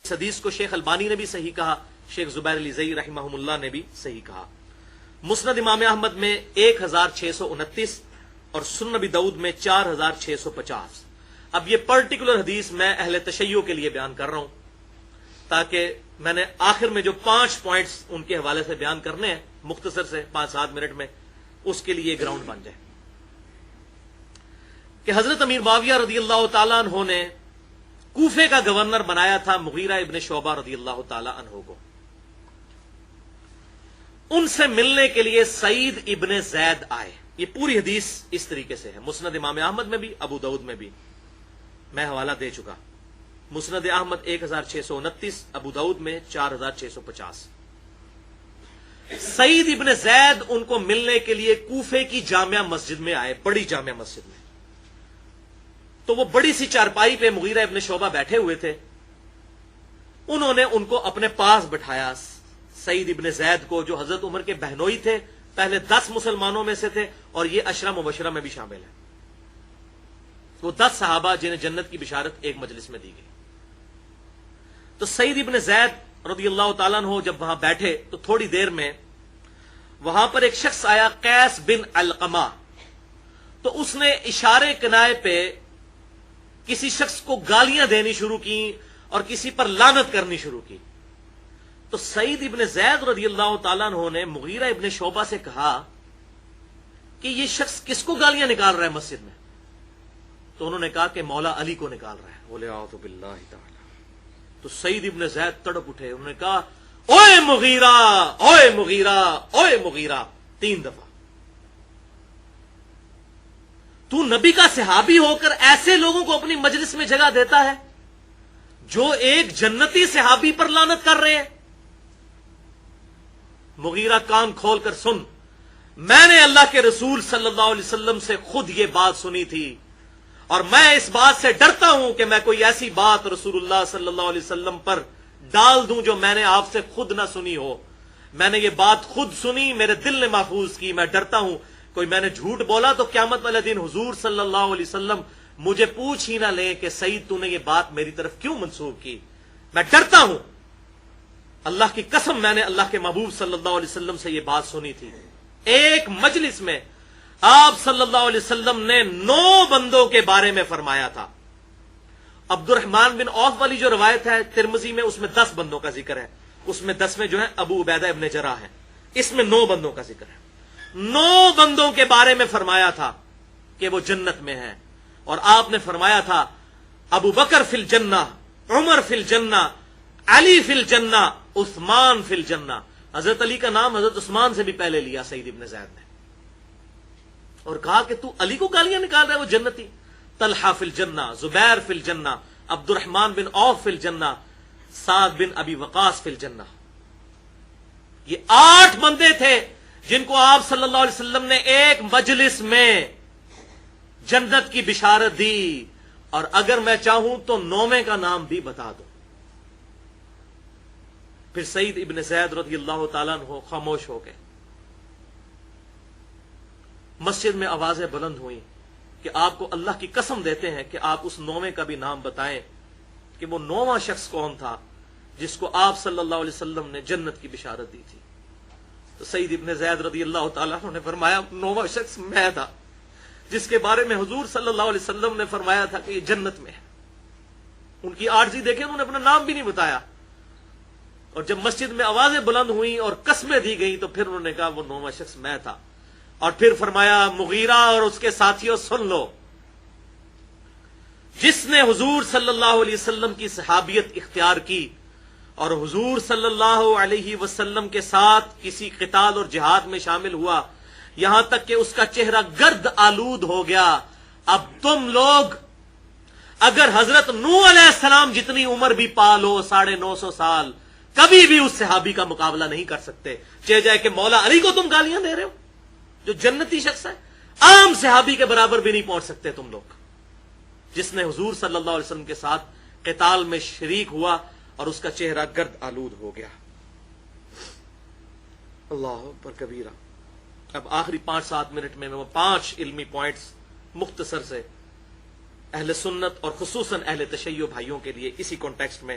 اس حدیث کو شیخ البانی نے بھی صحیح کہا، شیخ زبیر علی زئی رحمہم اللہ نے بھی صحیح کہا۔ مسند امام احمد میں 1629 اور سنن ابی داؤد میں 4650۔ اب یہ پرٹیکولر حدیث میں اہل تشیع کے لیے بیان کر رہا ہوں، تاکہ میں نے آخر میں جو 5 پوائنٹس ان کے حوالے سے بیان کرنے ہیں مختصر سے 5-7 منٹ میں، اس کے لیے گراؤنڈ بن جائے کہ حضرت امیر معاویہ رضی اللہ تعالیٰ عنہ نے کوفے کا گورنر بنایا تھا مغیرہ ابن شعبہ رضی اللہ تعالیٰ عنہ کو۔ ان سے ملنے کے لیے سعید ابن زید آئے۔ یہ پوری حدیث اس طریقے سے ہے، مسند امام احمد میں بھی، ابو داؤد میں بھی، میں حوالہ دے چکا۔ مسند احمد 1629، ابو داؤد میں 4650۔ سعید ابن زید ان کو ملنے کے لیے کوفے کی جامع مسجد میں آئے، بڑی جامع مسجد میں۔ تو وہ بڑی سی چارپائی پہ مغیرہ ابن شعبہ بیٹھے ہوئے تھے، انہوں نے ان کو اپنے پاس بٹھایا، سعید ابن زید کو، جو حضرت عمر کے بہنوئی تھے، پہلے 10 مسلمانوں میں سے تھے، اور یہ عشرہ مبشرہ میں بھی شامل ہے۔ وہ 10 صحابہ جنہیں جنت کی بشارت ایک مجلس میں دی گئی۔ تو سعید ابن زید رضی اللہ تعالیٰ عنہ جب وہاں بیٹھے تو تھوڑی دیر میں وہاں پر ایک شخص آیا، قیس بن علقمہ۔ تو اس نے اشارے کنائے پہ کسی شخص کو گالیاں دینی شروع کی اور کسی پر لعنت کرنی شروع کی۔ تو سعید ابن زید رضی اللہ تعالیٰ عنہ نے مغیرہ ابن شعبہ سے کہا کہ یہ شخص کس کو گالیاں نکال رہا ہے مسجد میں؟ تو انہوں نے کہا کہ مولا علی کو نکال رہا ہے۔ بولے اعوذ باللہ تعالی۔ تو سعید ابن زید تڑپ اٹھے، انہوں نے کہا اوئے مغیرہ، اوئے مغیرہ، اوئے مغیرہ، 3 دفعہ۔ تو نبی کا صحابی ہو کر ایسے لوگوں کو اپنی مجلس میں جگہ دیتا ہے جو ایک جنتی صحابی پر لعنت کر رہے ہیں؟ مغیرہ کان کھول کر سن، میں نے اللہ کے رسول صلی اللہ علیہ وسلم سے خود یہ بات سنی تھی، اور میں اس بات سے ڈرتا ہوں کہ میں کوئی ایسی بات رسول اللہ صلی اللہ علیہ وسلم پر ڈال دوں جو میں نے آپ سے خود نہ سنی ہو۔ میں نے یہ بات خود سنی، میرے دل نے محفوظ کی، میں ڈرتا ہوں کوئی میں نے جھوٹ بولا تو قیامت والے دن حضور صلی اللہ علیہ وسلم مجھے پوچھ ہی نہ لیں کہ سعید تو نے یہ بات میری طرف کیوں منسوب کی۔ میں ڈرتا ہوں، اللہ کی قسم میں نے اللہ کے محبوب صلی اللہ علیہ وسلم سے یہ بات سنی تھی۔ ایک مجلس میں آپ صلی اللہ علیہ وسلم نے 9 بندوں کے بارے میں فرمایا تھا۔ عبد الرحمن بن عوف والی جو روایت ہے ترمذی میں، اس میں 10 بندوں کا ذکر ہے، اس میں 10 میں جو ہے ابو عبیدہ ابن جراح ہے، اس میں 9 بندوں کا ذکر ہے۔ 9 بندوں کے بارے میں فرمایا تھا کہ وہ جنت میں ہیں، اور آپ نے فرمایا تھا ابو بکر فی الجنہ، عمر فی الجنہ، علی فی الجنہ، عثمان فی الجنہ۔ حضرت علی کا نام حضرت عثمان سے بھی پہلے لیا سعید ابن زید نے، اور کہا کہ تو علی کو گالیاں نکال رہا ہے، وہ جنتی۔ طلحہ فی الجنہ، زبیر فی الجنہ، عبد الرحمن بن عوف فی الجنہ، سعد بن ابی وقاص فی الجنہ۔ یہ 8 بندے تھے جن کو آپ صلی اللہ علیہ وسلم نے ایک مجلس میں جنت کی بشارت دی، اور اگر میں چاہوں تو 9ویں کا نام بھی بتا دوں۔ پھر سعید ابن زید رضی اللہ تعالیٰ عنہ خاموش ہو گئے۔ مسجد میں آوازیں بلند ہوئیں کہ آپ کو اللہ کی قسم دیتے ہیں کہ آپ اس 9ویں کا بھی نام بتائیں کہ وہ 9واں شخص کون تھا جس کو آپ صلی اللہ علیہ وسلم نے جنت کی بشارت دی تھی۔ تو سعید ابن زید رضی اللہ تعالیٰ عنہ نے فرمایا 9واں شخص میں تھا جس کے بارے میں حضور صلی اللہ علیہ وسلم نے فرمایا تھا کہ یہ جنت میں ہے۔ ان کی عاجزی دیکھیں، انہوں نے اپنا نام بھی نہیں بتایا، اور جب مسجد میں آوازیں بلند ہوئیں اور قسمیں دی گئیں تو پھر انہوں نے کہا وہ 9واں شخص میں تھا، اور پھر فرمایا مغیرہ اور اس کے ساتھیوں سن لو، جس نے حضور صلی اللہ علیہ وسلم کی صحابیت اختیار کی اور حضور صلی اللہ علیہ وسلم کے ساتھ کسی قتال اور جہاد میں شامل ہوا، یہاں تک کہ اس کا چہرہ گرد آلود ہو گیا، اب تم لوگ اگر حضرت نوح علیہ السلام جتنی عمر بھی پا لو، 950 سال، کبھی بھی اس صحابی کا مقابلہ نہیں کر سکتے، چاہے جائے کہ مولا علی کو تم گالیاں دے رہے ہو جو جنتی شخص ہے، عام صحابی کے برابر بھی نہیں پہنچ سکتے تم لوگ، جس نے حضور صلی اللہ علیہ وسلم کے ساتھ قتال میں شریک ہوا اور اس کا چہرہ گرد آلود ہو گیا۔ اللہ اکبر کبیرہ۔ اب آخری 5-7 منٹ میں 5 علمی پوائنٹس مختصر سے اہل سنت اور خصوصاً اہل تشیع بھائیوں کے لیے اسی کانٹیکسٹ میں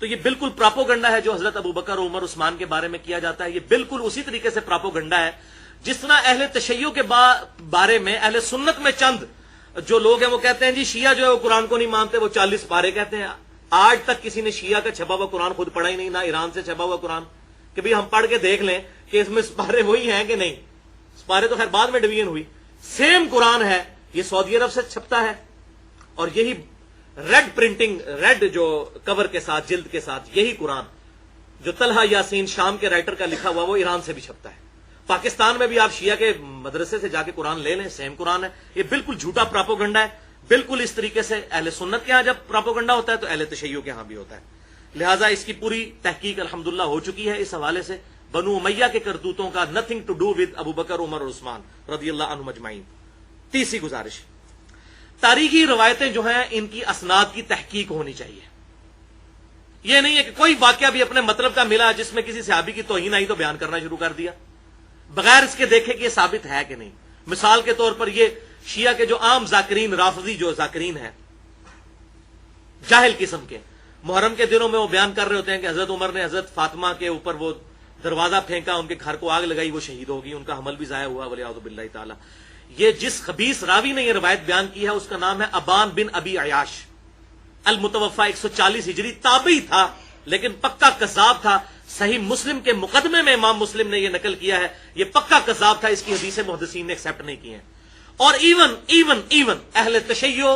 تو یہ بالکل پراپوگنڈا ہے جو حضرت ابوبکر عمر عثمان کے بارے میں کیا جاتا ہے. یہ بالکل اسی طریقے سے پراپوگنڈا ہے جس طرح اہل تشیع کے بارے میں اہل سنت میں چند جو لوگ ہیں وہ کہتے ہیں جی شیعہ جو ہے وہ قرآن کو نہیں مانتے, وہ 40 پارے کہتے ہیں. آج تک کسی نے شیعہ کا چھپا ہوا قرآن خود پڑھا ہی نہیں, نہ ایران سے چھپا ہوا قرآن کہ بھی ہم پڑھ کے دیکھ لیں کہ اس میں سپارے وہی ہیں کہ نہیں. سپارے تو خیر بعد میں ڈویژن ہوئی. سیم قرآن ہے, یہ سعودی عرب سے چھپتا ہے, اور یہی ریڈ پرنٹنگ, ریڈ جو کور کے ساتھ, جلد کے ساتھ, یہی قرآن جو طلحہ یاسین شام کے رائٹر کا لکھا ہوا وہ ایران سے بھی چھپتا ہے. پاکستان میں بھی آپ شیعہ کے مدرسے سے جا کے قرآن لے لیں, سیم قرآن ہے. یہ بالکل جھوٹا پراپوگنڈا ہے. بالکل اس طریقے سے اہل سنت کے ہاں جب پراپوگنڈا ہوتا ہے تو اہل تشیع کے ہاں بھی ہوتا ہے. لہٰذا اس کی پوری تحقیق الحمدللہ ہو چکی ہے. اس حوالے سے بنو امیہ کے کرتوتوں کا نتھنگ ٹو ڈو ود ابو بکر عمر اور عثمان رضی اللہ عنہم اجمعین. تیسری گزارش, تاریخی روایتیں جو ہیں ان کی اسناد کی تحقیق ہونی چاہیے. یہ نہیں ہے کہ کوئی واقعہ بھی اپنے مطلب کا ملا جس میں کسی صحابی کی توہین آئی تو بیان کرنا شروع کر دیا بغیر اس کے دیکھے کہ یہ ثابت ہے کہ نہیں. مثال کے طور پر یہ شیعہ کے جو عام ذاکرین, رافضی جو ذاکرین ہیں جاہل قسم کے, محرم کے دنوں میں وہ بیان کر رہے ہوتے ہیں کہ حضرت عمر نے حضرت فاطمہ کے اوپر وہ دروازہ پھینکا, ان کے گھر کو آگ لگائی, وہ شہید ہوگی, ان کا حمل بھی ضائع ہوا ولیعوذ باللہ تعالی. یہ جس خبیث راوی نے یہ روایت بیان کی ہے اس کا نام ہے ابان بن ابی عیاش, المتوفا 140 ہجری, تابعی تھا لیکن پکا کذاب تھا. صحیح مسلم کے مقدمے میں امام مسلم نے یہ نقل کیا ہے, یہ پکا کذاب تھا. اس کی حدیثیں محدثین نے ایکسپٹ نہیں کی ہیں, اور ایون اہل تشیع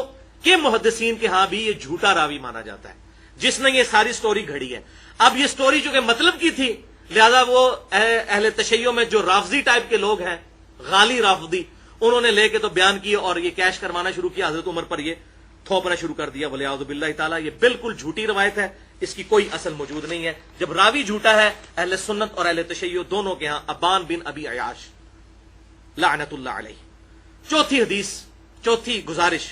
کے محدثین کے ہاں بھی یہ جھوٹا راوی مانا جاتا ہے جس نے یہ ساری سٹوری گھڑی ہے. اب یہ سٹوری چونکہ مطلب کی تھی لہذا وہ اہل تشیع میں جو رافضی ٹائپ کے لوگ ہیں, غالی رافضی, انہوں نے لے کے تو بیان کی اور یہ کیش کروانا شروع کیا, حضرت عمر پر یہ تھوپنا شروع کر دیا ولیعوذ باللہ تعالی. یہ بالکل جھوٹی روایت ہے, اس کی کوئی اصل موجود نہیں ہے. جب راوی جھوٹا ہے اہل سنت اور اہل تشیع دونوں کے ہاں ابان بن ابی عیاش لعنت اللہ علیہ. چوتھی حدیث, چوتھی گزارش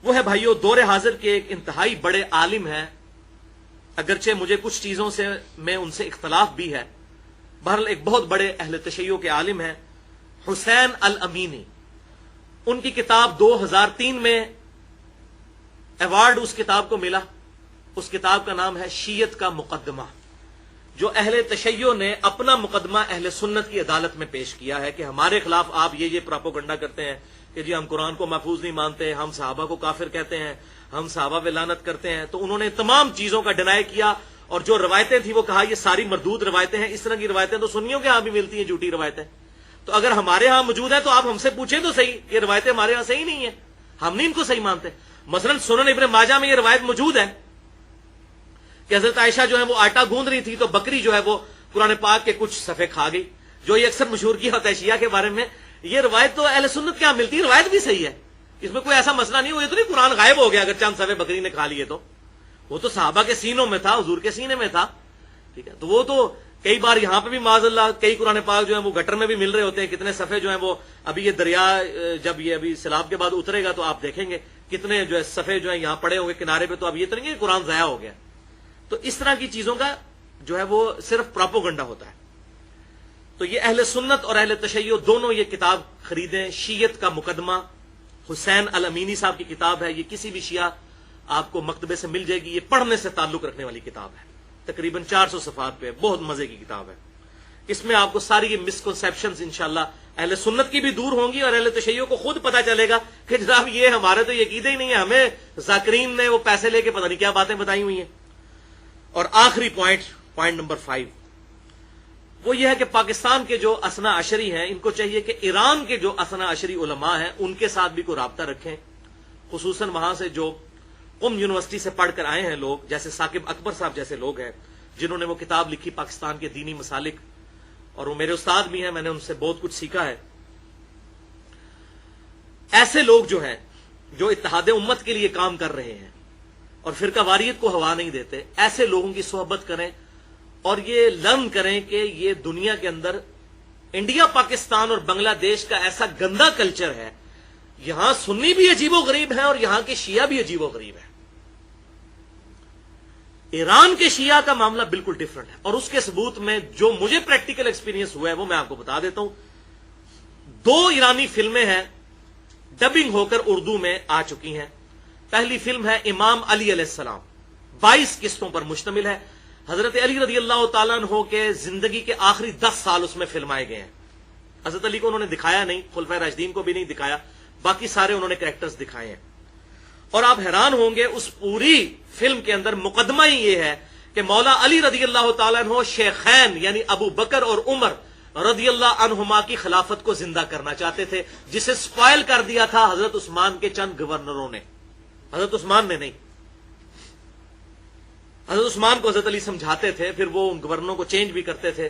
وہ ہے بھائیو, دور حاضر کے ایک انتہائی بڑے عالم ہیں, اگرچہ مجھے کچھ چیزوں سے میں ان سے اختلاف بھی ہے, بہرحال ایک بہت بڑے اہل تشیع کے عالم ہیں, حسین الامینی. ان کی کتاب 2003 میں ایوارڈ اس کتاب کو ملا. اس کتاب کا نام ہے شیعت کا مقدمہ, جو اہل تشیع نے اپنا مقدمہ اہل سنت کی عدالت میں پیش کیا ہے کہ ہمارے خلاف آپ یہ پراپوگنڈا کرتے ہیں کہ جی ہم قرآن کو محفوظ نہیں مانتے, ہم صحابہ کو کافر کہتے ہیں, ہم صحابہ پہ لعنت کرتے ہیں. تو انہوں نے تمام چیزوں کا ڈینائی کیا, اور جو روایتیں تھیں وہ کہا یہ ساری مردود روایتیں ہیں. اس طرح کی روایتیں تو سنیوں کے ہاں بھی ملتی ہیں, جھوٹی روایتیں. تو اگر ہمارے ہاں موجود ہے تو آپ ہم سے پوچھیں تو صحیح, یہ روایتیں ہمارے ہاں صحیح نہیں ہیں, ہم نہیں ان کو صحیح مانتے. مثلا سنن ابن ماجہ میں یہ روایت موجود ہے کہ حضرت عائشہ جو ہے وہ آٹا گوندھ رہی تھی تو بکری جو ہے وہ قرآن پاک کے کچھ صفحے کھا گئی, جو یہ اکثر مشہور کیا ہوتا ہے شیعہ کے بارے میں. یہ روایت تو اہل سنت کیا ملتی ہے, روایت بھی صحیح ہے, اس میں کوئی ایسا مسئلہ نہیں ہوا. یہ تو نہیں قرآن غائب ہو گیا اگر چند صفحے بکری نے کھا لیے تو, وہ تو صحابہ کے سینوں میں تھا, حضور کے سینے میں تھا. ٹھیک ہے, تو وہ تو کئی بار یہاں پہ بھی معاذ اللہ کئی قرآن پاک جو ہیں وہ گٹر میں بھی مل رہے ہوتے ہیں. کتنے صفحے جو ہیں وہ ابھی یہ دریا جب یہ ابھی سیلاب کے بعد اترے گا تو آپ دیکھیں گے کتنے جو ہے صفحے جو ہیں یہاں پڑے ہوں گے کنارے پہ. تو اب یہ تو نہیں کہ قرآن ضائع ہو گیا. تو اس طرح کی چیزوں کا جو ہے وہ صرف پراپوگنڈا ہوتا ہے. تو یہ اہل سنت اور اہل تشیع دونوں یہ کتاب خریدیں, شیعت کا مقدمہ, حسین الامینی صاحب کی کتاب ہے. یہ کسی بھی شیعہ آپ کو مکتبے سے مل جائے گی. یہ پڑھنے سے تعلق رکھنے والی کتاب ہے, تقریباً 400 صفحات پہ, بہت مزے کی کتاب ہے. اس میں آپ کو ساری یہ مسکنسیپشنز انشاءاللہ اہل سنت کی بھی دور ہوں گی, اور اہل تشیع کو خود پتا چلے گا کہ جناب یہ ہمارے تو یہ عقیدہ ہی نہیں ہے, ہمیں ذاکرین نے وہ پیسے لے کے پتہ نہیں کیا باتیں بتائی ہوئی ہیں. اور آخری پوائنٹ نمبر 5 وہ یہ ہے کہ پاکستان کے جو اثنا عشری ہیں ان کو چاہیے کہ ایران کے جو اثنا عشری علماء ہیں ان کے ساتھ بھی کوئی رابطہ رکھیں, خصوصاً وہاں سے جو قم یونیورسٹی سے پڑھ کر آئے ہیں لوگ, جیسے ثاقب اکبر صاحب جیسے لوگ ہیں جنہوں نے وہ کتاب لکھی پاکستان کے دینی مسالک, اور وہ میرے استاد بھی ہیں, میں نے ان سے بہت کچھ سیکھا ہے. ایسے لوگ جو ہیں جو اتحاد امت کے لیے کام کر رہے ہیں اور فرقہ واریت کو ہوا نہیں دیتے, ایسے لوگوں کی صحبت کریں اور یہ لرن کریں کہ یہ دنیا کے اندر انڈیا, پاکستان اور بنگلہ دیش کا ایسا گندا کلچر ہے, یہاں سنی بھی عجیب و غریب ہیں اور یہاں کے شیعہ بھی عجیب و غریب ہیں. ایران کے شیعہ کا معاملہ بالکل ڈیفرنٹ ہے, اور اس کے ثبوت میں جو مجھے پریکٹیکل ایکسپیرینس ہوا ہے وہ میں آپ کو بتا دیتا ہوں. 2 ایرانی فلمیں ہیں ڈبنگ ہو کر اردو میں آ چکی ہیں. پہلی فلم ہے امام علی علیہ السلام, 22 قسطوں پر مشتمل ہے۔ حضرت علی رضی اللہ تعالیٰ عنہ کے زندگی کے آخری 10 سال اس میں فلمائے گئے ہیں۔ حضرت علی کو انہوں نے دکھایا نہیں، خلفائے راشدین کو بھی نہیں دکھایا، باقی سارے انہوں نے کریکٹرز دکھائے ہیں۔ اور آپ حیران ہوں گے اس پوری فلم کے اندر مقدمہ ہی یہ ہے کہ مولا علی رضی اللہ تعالیٰ عنہ شیخین یعنی ابو بکر اور عمر رضی اللہ عنہما کی خلافت کو زندہ کرنا چاہتے تھے، جسے سپائل کر دیا تھا حضرت عثمان کے چند گورنروں نے، حضرت عثمان نے نہیں۔ حضرت عثمان کو حضرت علی سمجھاتے تھے، پھر وہ ان گورنروں کو چینج بھی کرتے تھے،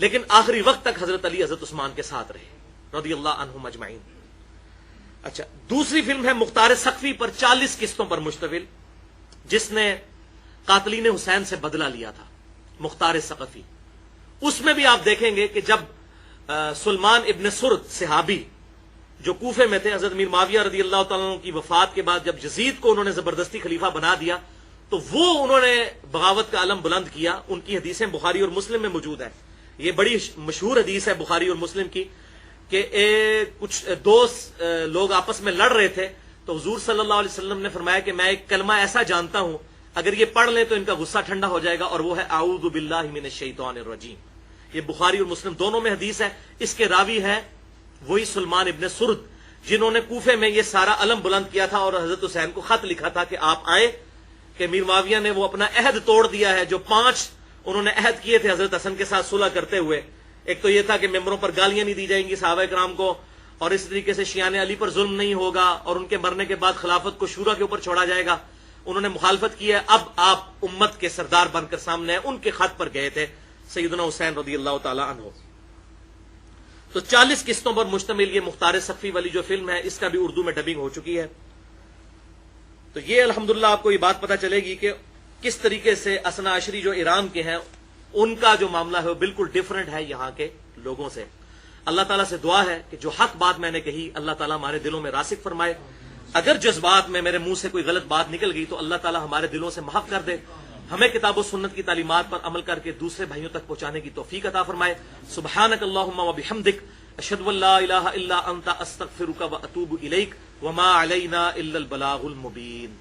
لیکن آخری وقت تک حضرت علی حضرت عثمان کے ساتھ رہے رضی اللہ عنہم اجمعین۔ اچھا، دوسری فلم ہے مختار ثقفی پر 40 قسطوں پر مشتمل، جس نے قاتلین حسین سے بدلہ لیا تھا، مختار ثقفی۔ اس میں بھی آپ دیکھیں گے کہ جب سلمان ابن سرد صحابی جو کوفے میں تھے، حضرت امیر معاویہ رضی اللہ تعالیٰ عنہ کی وفات کے بعد جب یزید کو انہوں نے زبردستی خلیفہ بنا دیا تو وہ انہوں نے بغاوت کا علم بلند کیا۔ ان کی حدیثیں بخاری اور مسلم میں موجود ہیں۔ یہ بڑی مشہور حدیث ہے بخاری اور مسلم کی کہ کچھ دوست لوگ آپس میں لڑ رہے تھے تو حضور صلی اللہ علیہ وسلم نے فرمایا کہ میں ایک کلمہ ایسا جانتا ہوں اگر یہ پڑھ لیں تو ان کا غصہ ٹھنڈا ہو جائے گا، اور وہ ہے اعوذ باللہ من الشیطان الرجیم۔ یہ بخاری اور مسلم دونوں میں حدیث ہے۔ اس کے راوی ہے وہی سلمان ابن سرد جنہوں نے کوفے میں یہ سارا علم بلند کیا تھا اور حضرت حسین کو خط لکھا تھا کہ آپ آئے، کہ امیر معاویہ نے وہ اپنا عہد توڑ دیا ہے جو 5 انہوں نے عہد کیے تھے حضرت حسن کے ساتھ صلح کرتے ہوئے۔ ایک تو یہ تھا کہ ممبروں پر گالیاں نہیں دی جائیں گی صحابہ کرام کو، اور اس طریقے سے شیعان علی پر ظلم نہیں ہوگا، اور ان کے مرنے کے بعد خلافت کو شورا کے اوپر چھوڑا جائے گا۔ انہوں نے مخالفت کی ہے، اب آپ امت کے سردار بن کر سامنے ہیں۔ ان کے خط پر گئے تھے سیدنا حسین رضی اللہ تعالی عنہ۔ تو 40 قسطوں پر مشتمل یہ مختار ثقفی والی جو فلم ہے، اس کا بھی اردو میں ڈبنگ ہو چکی ہے۔ تو یہ الحمدللہ آپ کو یہ بات پتہ چلے گی کہ کس طریقے سے اثنا عشری جو ایران کے ہیں ان کا جو معاملہ ہے وہ بالکل ڈیفرنٹ ہے یہاں کے لوگوں سے۔ اللہ تعالیٰ سے دعا ہے کہ جو حق بات میں نے کہی اللہ تعالیٰ ہمارے دلوں میں راسخ فرمائے، اگر جذبات میں میرے منہ سے کوئی غلط بات نکل گئی تو اللہ تعالیٰ ہمارے دلوں سے محف کر دے، ہمیں کتاب و سنت کی تعلیمات پر عمل کر کے دوسرے بھائیوں تک پہنچانے کی توفیق عطا فرمائے۔ سبحانک اللہم و بحمدک، اشہد ان لا الہ الا انت، استغفرک و اتوب الیک، وما علینا الا البلاغ المبین۔